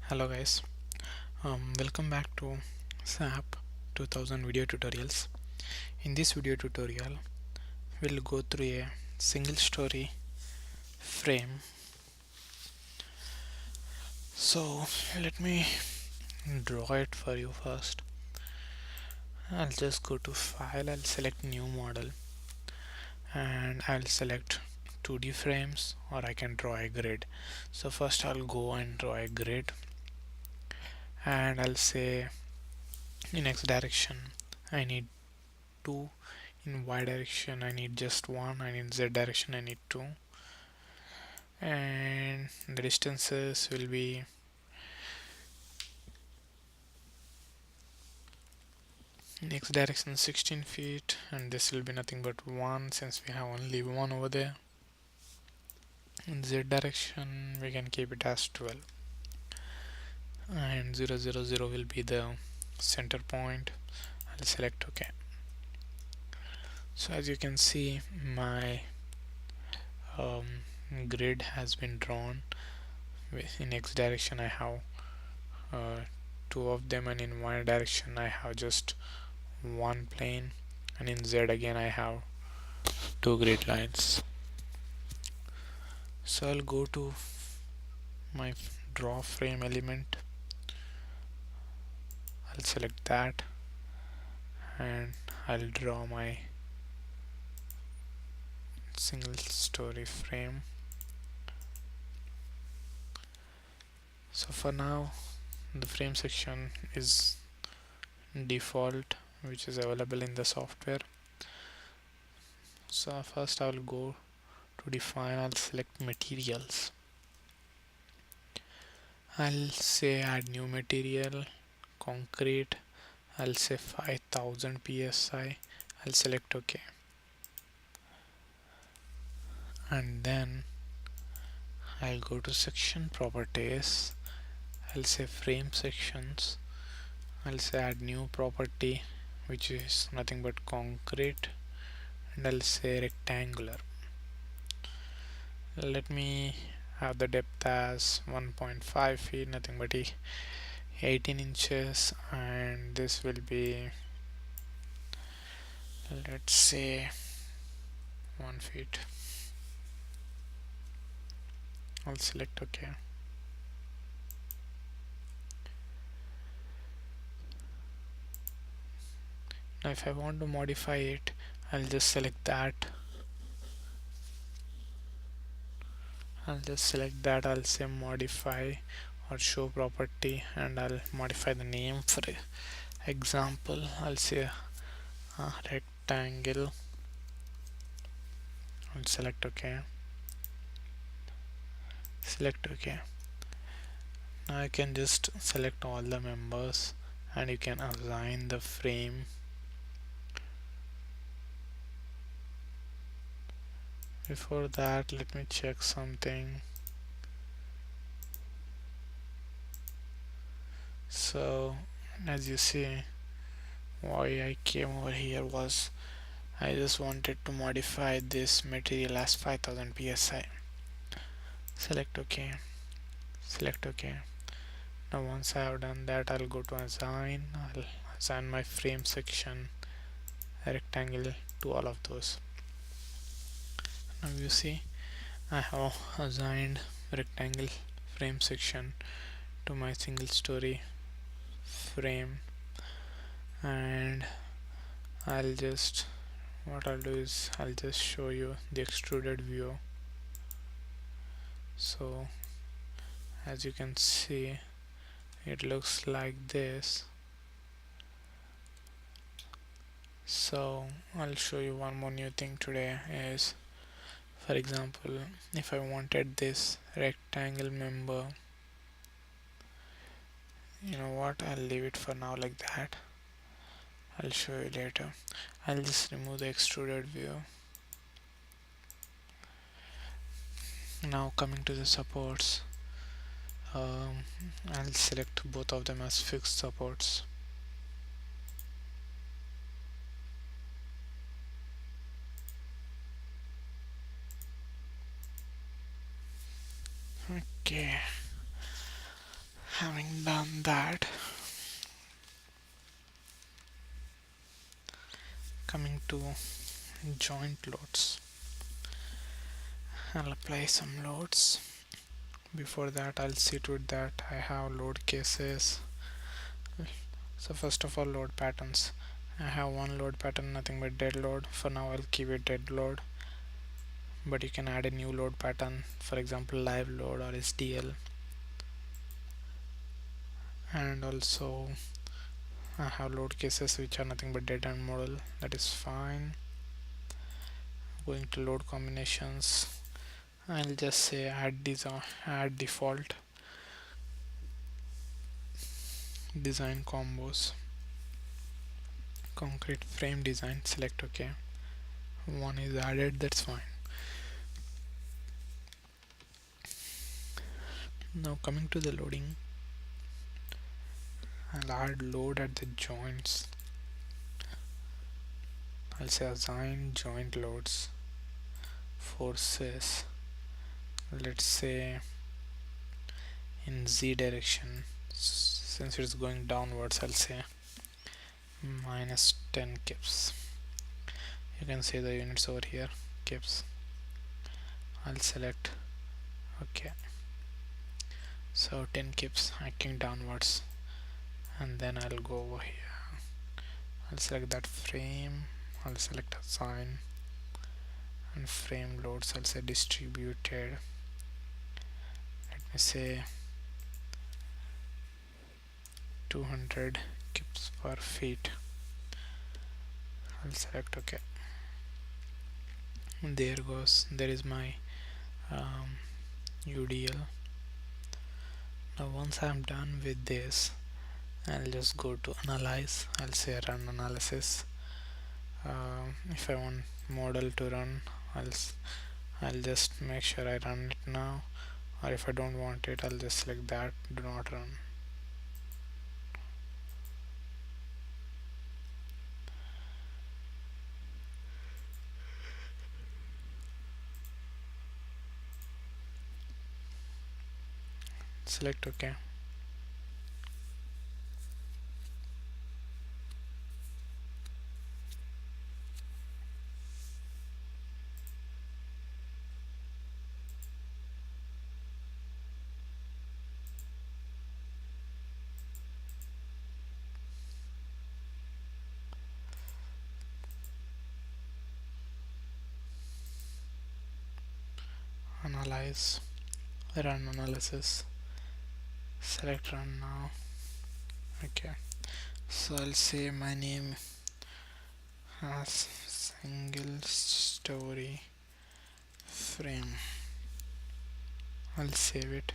Hello guys, welcome back to SAP 2000 video tutorials. In this video tutorial, we'll go through a single story frame. So let me draw it for you first. I'll just go to file, I'll select new model and I'll select 2D frames, or I can draw a grid. So first I'll go and draw a grid and I'll say in X direction I need 2, in Y direction I need just 1, and in Z direction I need 2, and the distances will be in X direction 16 feet, and this will be nothing but 1 since we have only 1 over there. In Z direction we can keep it as 12, and 0 0 0 will be the center point. I'll select OK. So as you can see, my grid has been drawn. In X direction I have 2 of them, and in Y direction I have just 1 plane, and in Z again I have 2 grid lines. So I'll go to my draw frame element, I'll select that, and I'll draw my single story frame. So for now the frame section is default, which is available in the software. So first I'll go to define, I'll select materials, I'll say add new material, concrete, I'll say 5000 psi, I'll select OK, and then I'll go to section properties, I'll say frame sections, I'll say add new property, which is nothing but concrete, and I'll say rectangular. Let me have the depth as 1.5 feet, nothing but 18 inches, and this will be, let's say, 1 feet. I'll select OK. Now if I want to modify it, I'll just select that. I'll say modify or show property, and I'll modify the name. For example, I'll say rectangle. I'll select OK. Now I can just select all the members, and you can assign the frame. Before that, let me check something. So as you see, why I came over here was I just wanted to modify this material as 5000 psi. Select OK. Now once I have done that, I'll go to assign. I'll assign my frame section rectangle to all of those. Now you see I have assigned rectangle frame section to my single story frame, and what I'll do is I'll just show you the extruded view. So as you can see, it looks like this. So I'll show you one more new thing today is, for example, if I wanted this rectangle member, you know what, I'll leave it for now like that. I'll show you later. I'll just remove the extruded view. Now coming to the supports, I'll select both of them as fixed supports. Okay, Having done that, coming to joint loads, I'll apply some loads. Before that, I'll see to it that I have load cases. So first of all, load patterns. I have one load pattern, nothing but dead load. For now I'll keep it dead load, but you can add a new load pattern, for example live load or SDL. And also I have load cases which are nothing but dead end model, that is fine. Going to load combinations, I'll just say add design, add default design combos, concrete frame design, select OK. One is added, that's fine. Now coming to the loading, I'll add load at the joints. I'll say assign joint loads, forces, let's say in Z direction. Since it's going downwards, I'll say minus 10 kips. You can see the units over here, kips. I'll select OK. So 10 kips acting downwards, and then I'll go over here. I'll select that frame. I'll select assign, and frame loads I'll say distributed. Let me say 200 kips per feet. I'll select OK. There goes, there is my UDL. Now once I'm done with this, I'll just go to analyze. I'll say run analysis. If I want model to run, I'll just make sure I run it now, or if I don't want it, I'll just select that do not run. Select OK. Analyze, run analysis, select run now. Okay, so I'll say my name as single story frame. I'll save it,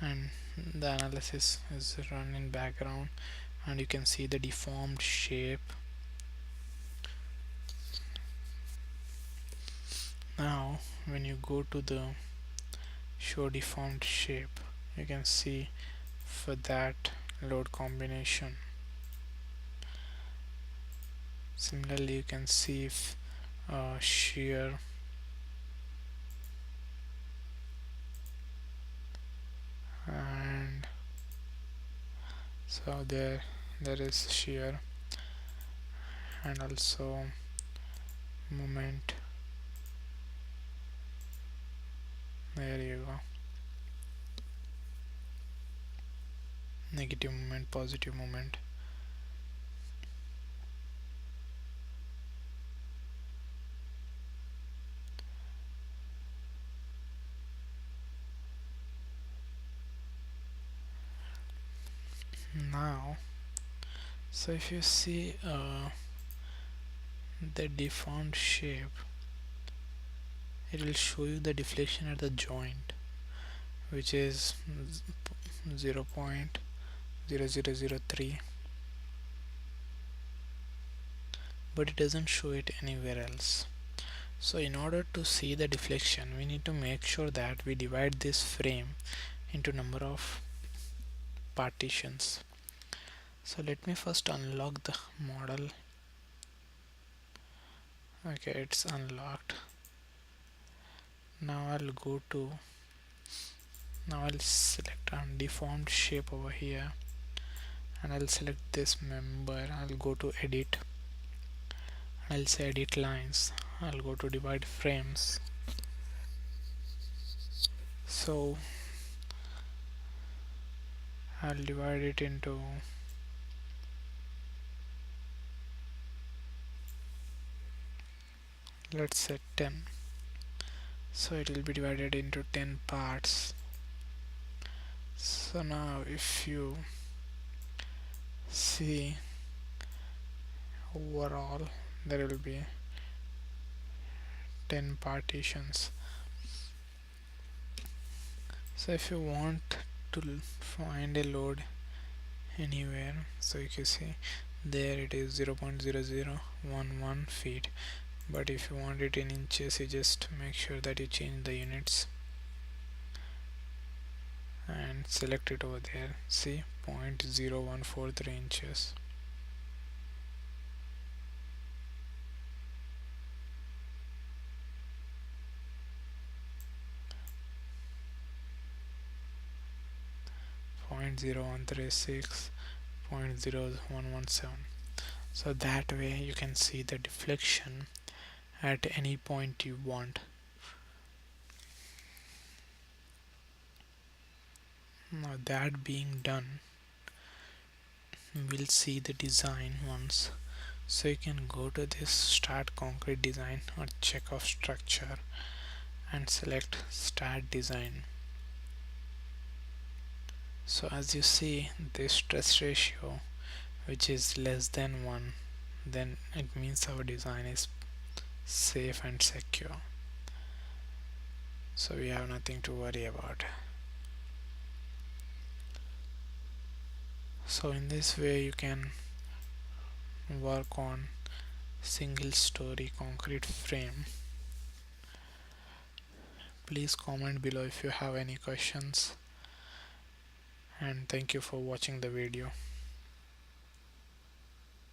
and the analysis is run in background, and you can see the deformed shape. Now when you go to the show deformed shape, you can see for that load combination. Similarly, you can see if shear, and so there is shear, and also moment. There you go, negative moment, positive moment. Now, so if you see the deformed shape, it will show you the deflection at the joint, which is 0.0003, but it doesn't show it anywhere else. So in order to see the deflection, we need to make sure that we divide this frame into number of partitions. So let me first unlock the model. Okay, it's unlocked. Now I'll go to Now I'll select undeformed shape over here, and I'll select this member. I'll go to edit, I'll say edit lines. I'll go to divide frames. So I'll divide it into, let's say 10. So it will be divided into 10 parts. So now if you see overall, there will be 10 partitions. So if you want to find a load anywhere, so you can see there it is 0.0011 feet, but if you want it in inches, you just make sure that you change the units and select it over there. See, 0.0143 inches. Point 0.0136, 0.0117. So that way you can see the deflection at any point you want. Now that being done, we'll see the design once. So you can go to this start concrete design or check off structure and select start design. So as you see, this stress ratio which is less than 1, then it means our design is safe and secure, so we have nothing to worry about. So in this way you can work on single story concrete frame. Please comment below if you have any questions, and thank you for watching the video.